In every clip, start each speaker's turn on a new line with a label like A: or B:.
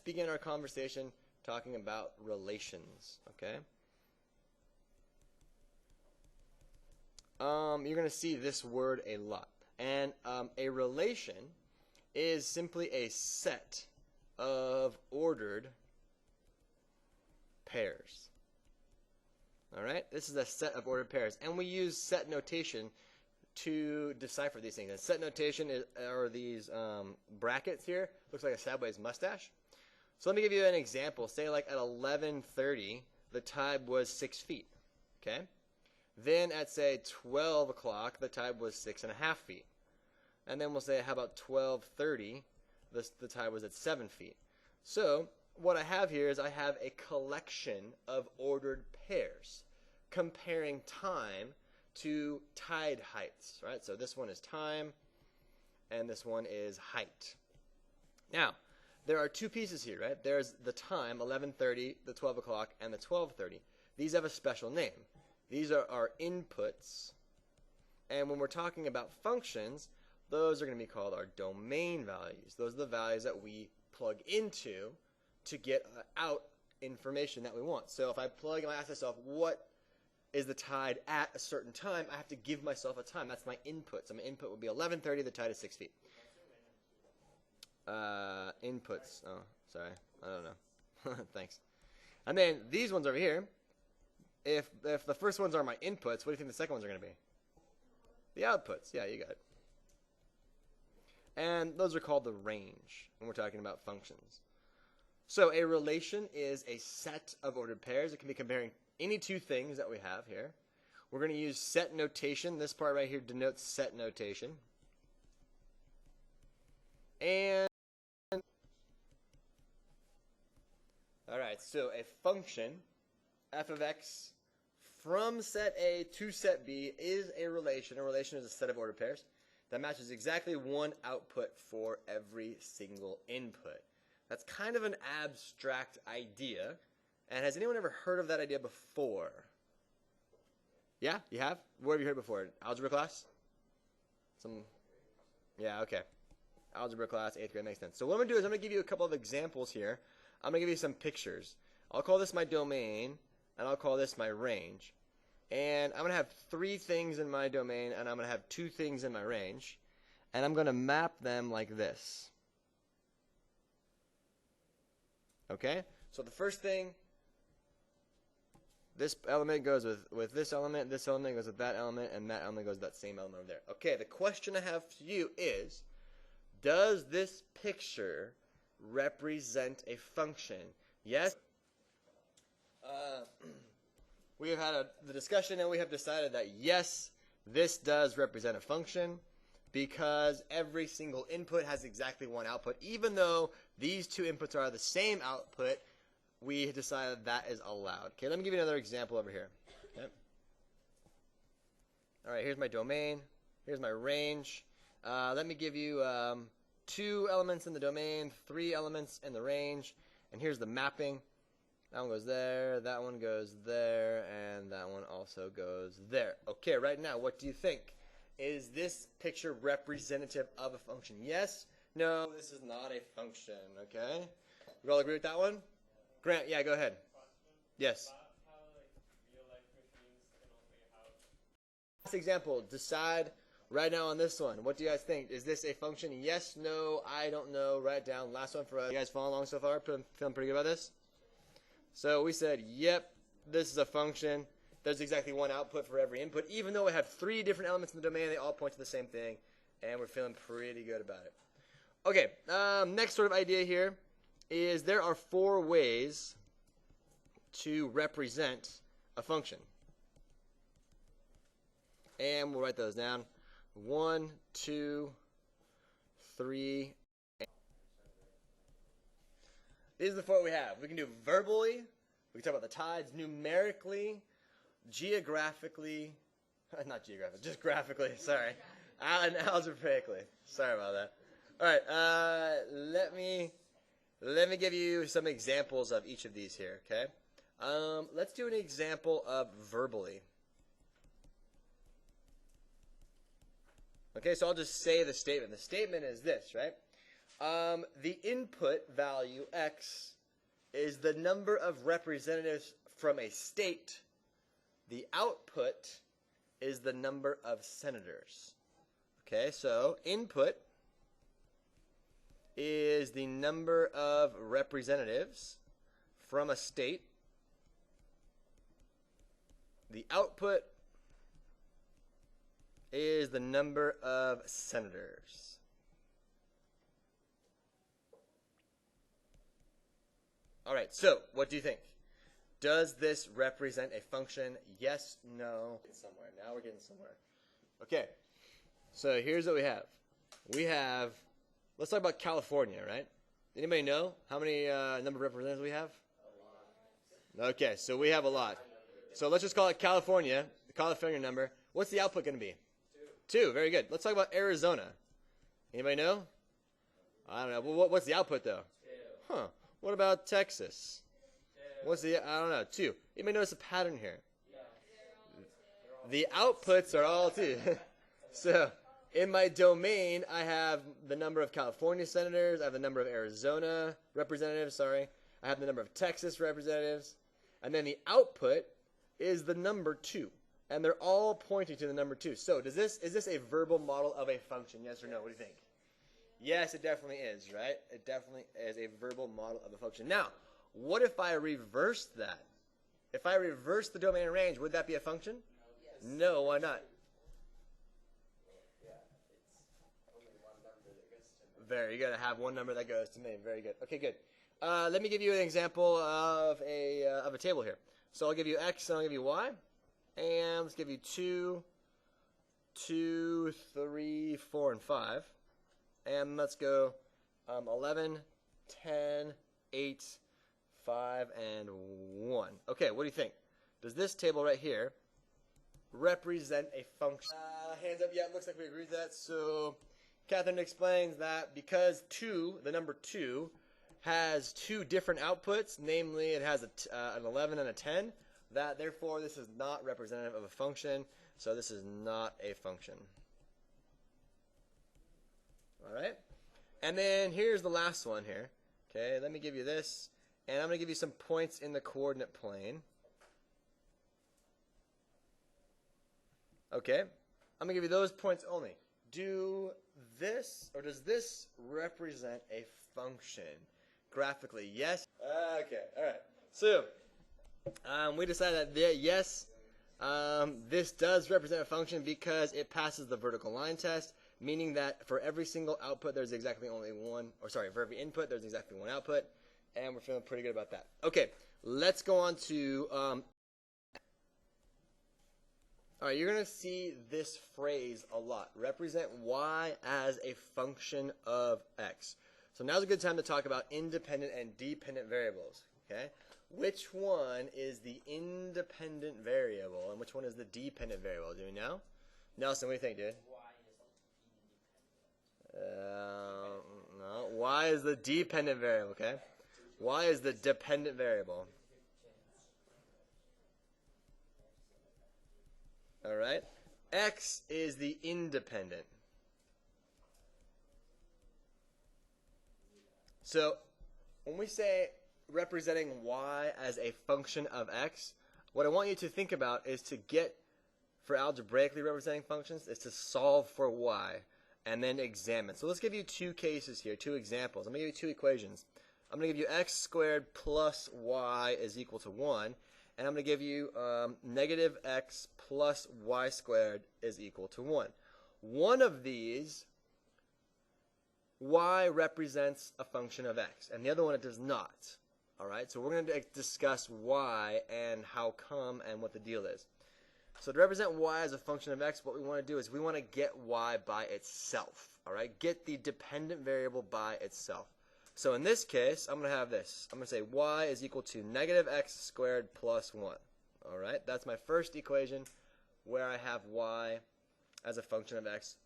A: begin our conversation talking about relations, okay? You're going to see this word a lot. And a relation is simply a set of ordered pairs. All right? This is a set of ordered pairs. And we use set notation to decipher these things. And set notation are these brackets here. Looks like a sideways mustache. So let me give you an example. Say like at 11:30, the tide was 6 feet. Okay? Then at, say, 12 o'clock, the tide was 6.5 feet. And then we'll say, how about 12:30, the tide was at 7 feet. So what I have here is I have a collection of ordered pairs comparing time to tide heights, right? So this one is time, and this one is height. Now, there are two pieces here, right? There's the time, 11:30, the 12 o'clock, and the 12:30. These have a special name. These are our inputs, and when we're talking about functions, those are going to be called our domain values. Those are the values that we plug into to get out information that we want. So if I ask myself, what is the tide at a certain time, I have to give myself a time. That's my input. So my input would be 11:30, the tide is 6 feet. Inputs. Oh, sorry. I don't know. Thanks. And then these ones over here, if the first ones are my inputs, what do you think the second ones are going to be? The outputs. Yeah, you got it. And those are called the range when we're talking about functions. So a relation is a set of ordered pairs. It can be comparing any two things that we have here. We're going to use set notation. This part right here denotes set notation. And all right, so a function, f of x, from set A to set B is a relation. A relation is a set of ordered pairs that matches exactly one output for every single input. That's kind of an abstract idea. And has anyone ever heard of that idea before? Yeah, you have? Where have you heard before? Algebra class? Yeah, okay. Algebra class, 8th grade, makes sense. So what I'm going to do is I'm going to give you a couple of examples here. I'm going to give you some pictures. I'll call this my domain, and I'll call this my range. And I'm going to have 3 things in my domain, and I'm going to have 2 things in my range. And I'm going to map them like this. Okay? So the first thing, this element goes with this element goes with that element, and that element goes with that same element over there. Okay, the question I have for you is, does this picture represent a function? Yes? We have had the discussion, and we have decided that yes, this does represent a function because every single input has exactly one output. Even though these two inputs are the same output, we decided that is allowed. Okay, let me give you another example over here. Okay. All right, here's my domain. Here's my range. Let me give you 2 elements in the domain, 3 elements in the range, and here's the mapping. That one goes there, that one goes there, and that one also goes there. Okay, right now, what do you think? Is this picture representative of a function? Yes? No, this is not a function, okay? We all agree with that one? Grant, yeah, go ahead. Yes. Last example, decide right now on this one. What do you guys think? Is this a function? Yes, no, I don't know. Write it down. Last one for us. You guys following along so far? Feeling pretty good about this? So we said, yep, this is a function. There's exactly one output for every input. Even though we have 3 different elements in the domain, they all point to the same thing, and we're feeling pretty good about it. Okay, next sort of idea here is there are 4 ways to represent a function. And we'll write those down. 1, 2, 3. These are the 4 we have. We can do verbally. We can talk about the tides numerically, geographically, not geographically, just graphically, sorry, and algebraically. Sorry about that. All right, let me give you some examples of each of these here, okay? Let's do an example of verbally. Okay, so I'll just say the statement. The statement is this, right? The input value, x, is the number of representatives from a state. The output is the number of senators. Okay, so input is the number of representatives from a state. The output is the number of senators. All right, so what do you think? Does this represent a function? Yes, no. Somewhere. Now we're getting somewhere. Okay, so here's what we have. We have, let's talk about California, right? Anybody know how many number of representatives we have? A lot. Okay, so we have a lot. So let's just call it California, the California number. What's the output going to be? 2. Very good. Let's talk about Arizona. Anybody know? I don't know. Well, what's the output, though? 2. Huh. What about Texas? 2. What's the, I don't know, 2. You may notice a pattern here. The outputs are all 2. So in my domain, I have the number of California senators. I have the number of Arizona representatives, sorry. I have the number of Texas representatives. And then the output is the number 2. And they're all pointing to the number 2. So is this a verbal model of a function? Yes or no? What do you think? Yes, it definitely is, right? It definitely is a verbal model of a function. Now, what if I reverse that? If I reverse the domain and range, would that be a function? Yes. No, why not? Very good. I have one number that goes to me. Very good. Okay, good. Let me give you an example of a table here. So I'll give you x and I'll give you y. And let's give you 2, 2, 3, 4, and 5. And let's go 11, 10, 8, 5, and 1. Okay, what do you think? Does this table right here represent a function? Hands up, yeah, it looks like we agree with that. So Catherine explains that because 2, the number 2, has 2 different outputs, namely it has an 11 and a 10, that therefore this is not representative of a function, so this is not a function. All right? And then here's the last one here. Okay, let me give you this, and I'm going to give you some points in the coordinate plane. Okay, I'm going to give you those points only. Do this, or does this represent a function? Graphically, yes? Okay, all right. So, we decided that yes, this does represent a function because it passes the vertical line test, meaning that for every single output there's exactly only one, or sorry, for every input there's exactly one output, and we're feeling pretty good about that. Okay, let's go on to, all right, you're going to see this phrase a lot, represent y as a function of x. So now's a good time to talk about independent and dependent variables, okay? Which one is the independent variable and which one is the dependent variable? Do we know? Nelson, what do you think, dude? No, y is the dependent variable, okay? Y is the dependent variable. All right? X is the independent. So when we say representing y as a function of x, what I want you to think about is to get, for algebraically representing functions, is to solve for y and then examine. So let's give you 2 cases here, 2 examples. I'm going to give you 2 equations. I'm going to give you x squared plus y is equal to 1, and I'm going to give you negative x plus y squared is equal to 1. One of these, y represents a function of x, and the other one it does not. All right, so we're going to discuss y and how come and what the deal is. So to represent y as a function of x, what we want to do is we want to get y by itself. All right, get the dependent variable by itself. So in this case, I'm going to have this. I'm going to say y is equal to negative x squared plus 1. All right, that's my first equation where I have y as a function of x.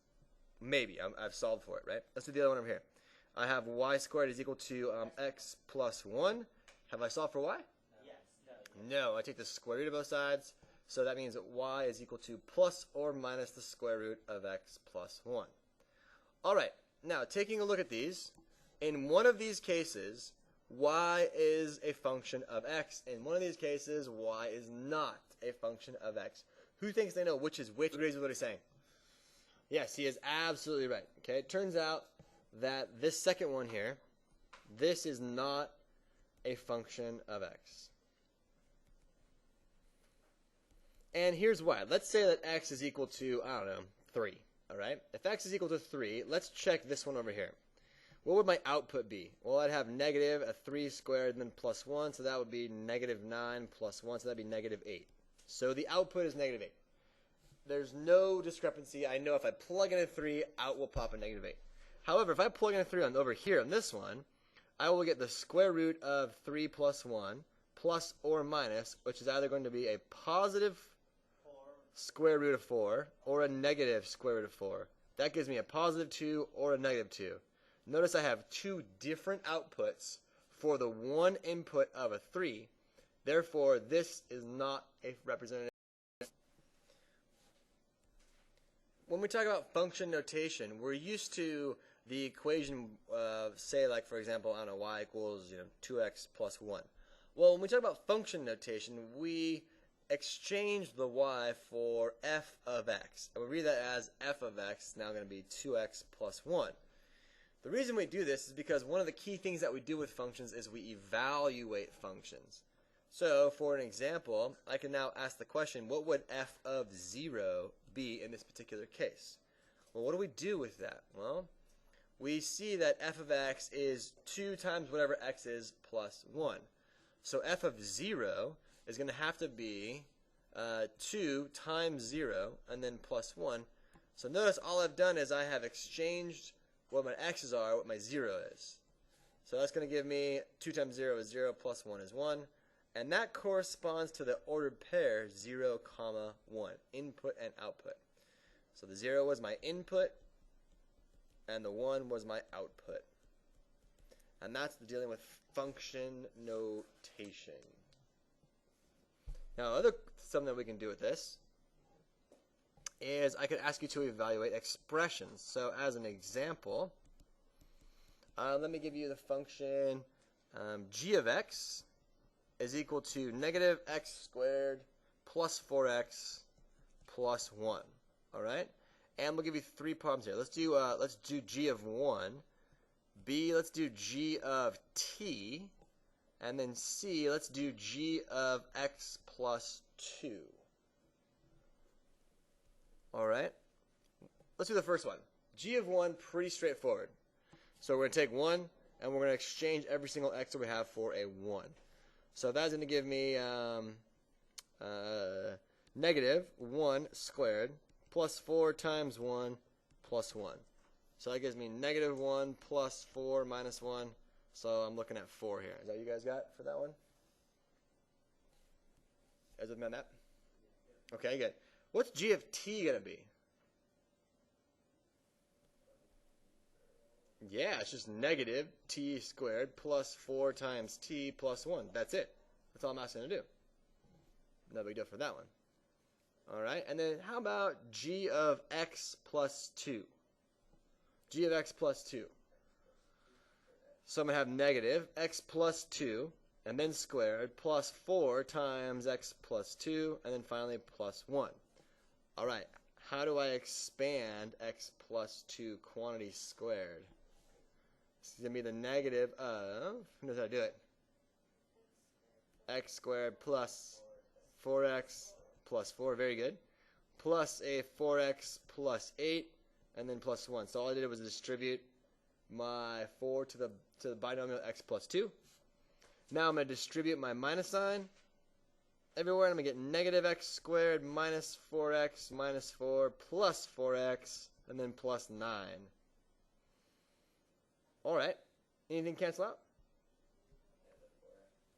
A: Maybe. I've solved for it, right? Let's do the other one over here. I have y squared is equal to x plus 1. Have I solved for y?
B: Yes.
A: No. I take the square root of both sides. So that means that y is equal to plus or minus the square root of x plus 1. All right. Now, taking a look at these, In one of these cases, y is a function of x. In one of these cases, y is not a function of x. Who thinks they know which is which? Who agrees with what he's saying? Yes, he is absolutely right. Okay, it turns out that this second one here, this is not a function of x. And here's why. Let's say that x is equal to, I don't know, 3. All right? If x is equal to 3, let's check this one over here. What would my output be? Well, I'd have negative a 3 squared and then plus 1, so that would be negative 9 plus 1, so that would be negative 8. So the output is negative 8. There's no discrepancy. I know if I plug in a 3, out will pop a negative 8. However, if I plug in a 3 over here on this one, I will get the square root of 3 plus 1 plus or minus, which is either going to be a positive square root of 4 or a negative square root of 4. That gives me a positive 2 or a negative 2. Notice I have two different outputs for the one input of a 3. Therefore, this is not a representative. When we talk about function notation, we're used to the equation, say like, for example, I don't know, y equals 2x plus 1. Well, when we talk about function notation, we exchange the y for f of x. And we read that as f of x, now going to be 2x plus 1. The reason we do this is because one of the key things that we do with functions is we evaluate functions. So, for an example, I can now ask the question, what would f of 0 be in this particular case? Well, what do we do with that? Well, we see that f of x is 2 times whatever x is plus 1. So f of 0 is going to have to be 2 times 0 and then plus 1. So notice all I've done is I have exchanged what my x's are, what my 0 is. So that's going to give me 2 times 0 is 0 plus 1 is 1. And that corresponds to the ordered pair 0, 1, input and output. So the 0 was my input and the 1 was my output. And that's the dealing with function notation. Now, something that we can do with this is I could ask you to evaluate expressions. So, as an example, let me give you the function g of x is equal to negative x squared plus 4x plus 1. All right? And we'll give you 3 problems here. Let's do g of 1. B, let's do g of t. And then C, let's do g of x plus 2. All right? Let's do the first one. G of 1, pretty straightforward. So we're going to take 1, and we're going to exchange every single x that we have for a 1. So that's going to give me negative 1 squared plus 4 times 1 plus 1. So that gives me negative 1 plus 4 minus 1. So I'm looking at 4 here. Is that what you guys got for that one? Is it on that? Okay, good. What's g of t going to be? Yeah, it's just negative t squared plus 4 times t plus 1. That's it. That's all I'm asking to do. No big deal for that one. All right, and then how about g of x plus 2? G of x plus 2. So I'm going to have negative x plus 2, and then squared, plus 4 times x plus 2, and then finally plus 1. All right, how do I expand x plus 2 quantity squared? It's going to be the negative of, who knows how to do it? X squared plus 4x plus 4, very good, plus a 4x plus 8, and then plus 1. So all I did was distribute my 4 to the binomial x plus 2. Now I'm going to distribute my minus sign everywhere, and I'm going to get negative x squared minus 4x minus 4 plus 4x, and then plus 9. All right. Anything cancel out?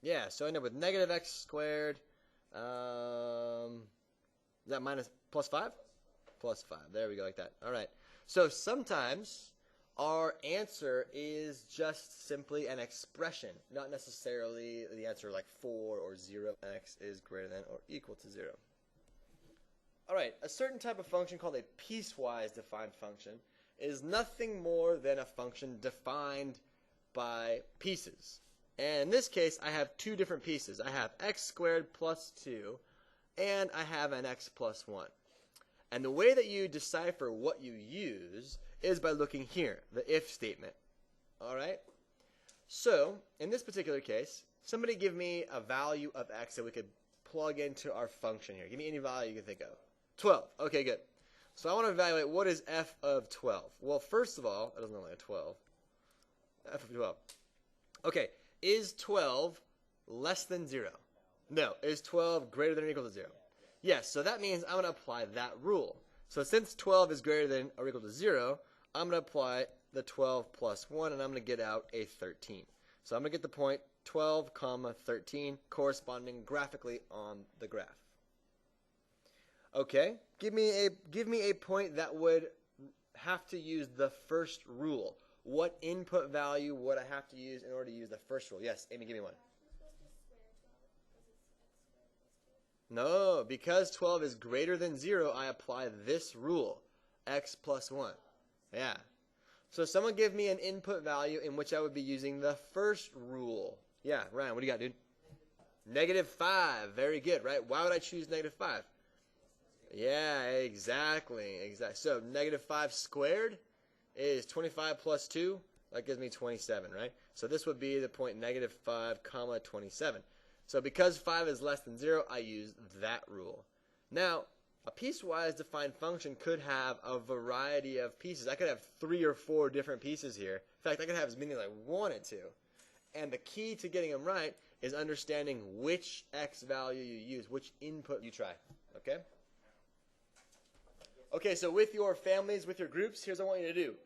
A: Yeah, so I end up with negative x squared. Is that minus plus 5? Plus 5. There we go, like that. All right. So sometimes our answer is just simply an expression, not necessarily the answer like 4 or 0. X is greater than or equal to 0. All right, a certain type of function called a piecewise defined function is nothing more than a function defined by pieces. And in this case, I have two different pieces. I have x squared plus 2, and I have an x plus 1. And the way that you decipher what you use is by looking here, the if statement. All right? So, in this particular case, somebody give me a value of x that we could plug into our function here. Give me any value you can think of. 12. Okay, good. So I want to evaluate what is f of 12. Well, first of all, that doesn't look like a 12. F of 12. Okay, is 12 less than 0? No. Is 12 greater than or equal to 0? Yes, so that means I'm going to apply that rule. So since 12 is greater than or equal to 0, I'm going to apply the 12 plus 1, and I'm going to get out a 13. So I'm going to get the point 12, 13 corresponding graphically on the graph. Okay, give me a point that would have to use the first rule. What input value would I have to use in order to use the first rule? Yes, Amy, give me one. No, because 12 is greater than 0, I apply this rule, x plus 1. Yeah. So someone give me an input value in which I would be using the first rule. Yeah, Ryan, what do you got, dude? -5. Very good, right? Why would I choose -5? Yeah, exactly. So -5 squared is 25 plus 2. That gives me 27, right? So this would be the point -5, 27. So because 5 is less than 0, I use that rule. Now, a piecewise defined function could have a variety of pieces. I could have 3 or 4 different pieces here. In fact, I could have as many as I wanted to. And the key to getting them right is understanding which x value you use, which input you try. Okay? Okay, so with your families, with your groups, here's what I want you to do.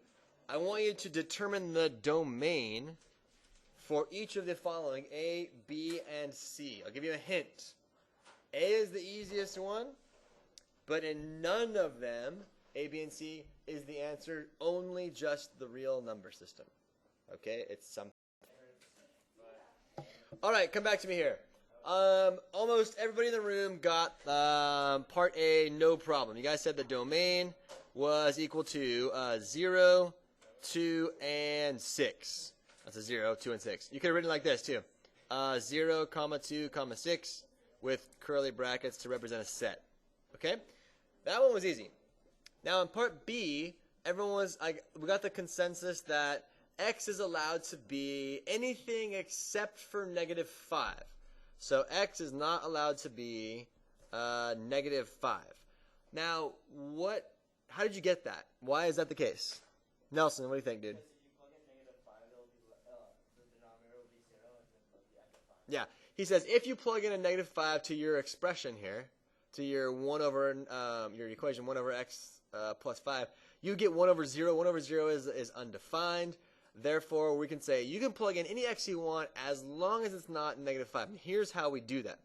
A: I want you to determine the domain for each of the following, A, B, and C. I'll give you a hint. A is the easiest one, but in none of them, A, B, and C, is the answer, only just the real number system. Okay, it's something. All right, come back to me here. Almost everybody in the room got part A, no problem. You guys said the domain was equal to 0, 2, and 6. That's a 0, 2, and 6. You could have written it like this, too. 0, 2, 6 with curly brackets to represent a set. Okay? That one was easy. Now, in part B, we got the consensus that x is allowed to be anything except for -5. So x is not allowed to be -5. Now, how did you get that? Why is that the case? Nelson, what do you think, dude? Yeah, he says if you plug in a -5 to your expression here, to your your equation 1 over x plus 5, you get 1 over 0. 1 over 0 is undefined. Therefore, we can say you can plug in any x you want as long as it's not -5. And here's how we do that.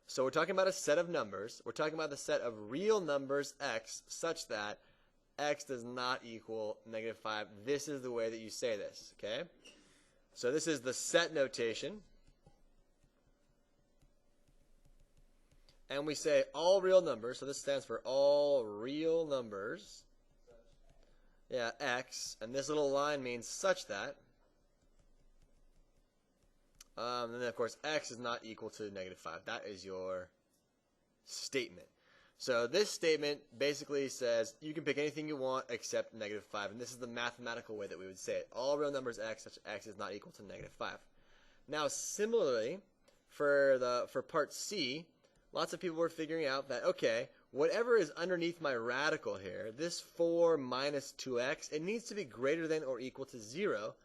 A: So we're talking about a set of numbers. We're talking about the set of real numbers x such that x does not equal -5. This is the way that you say this, okay? So this is the set notation. And we say all real numbers, so this stands for all real numbers. Yeah, x, and this little line means such that. And then, of course, x is not equal to -5. That is your statement. So this statement basically says you can pick anything you want except -5. And this is the mathematical way that we would say it. All real numbers x such x is not equal to -5. Now, similarly, for part C, lots of people were figuring out that, okay, whatever is underneath my radical here, this 4 minus 2x, it needs to be greater than or equal to 0,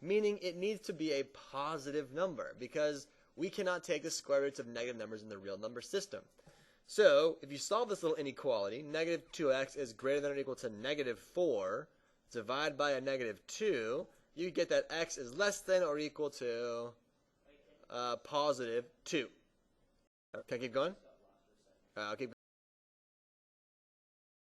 A: meaning it needs to be a positive number because we cannot take the square roots of negative numbers in the real number system. So if you solve this little inequality, -2x is greater than or equal to -4, divide by a -2, you get that x is less than or equal to +2. Can I keep going? I'll keep going.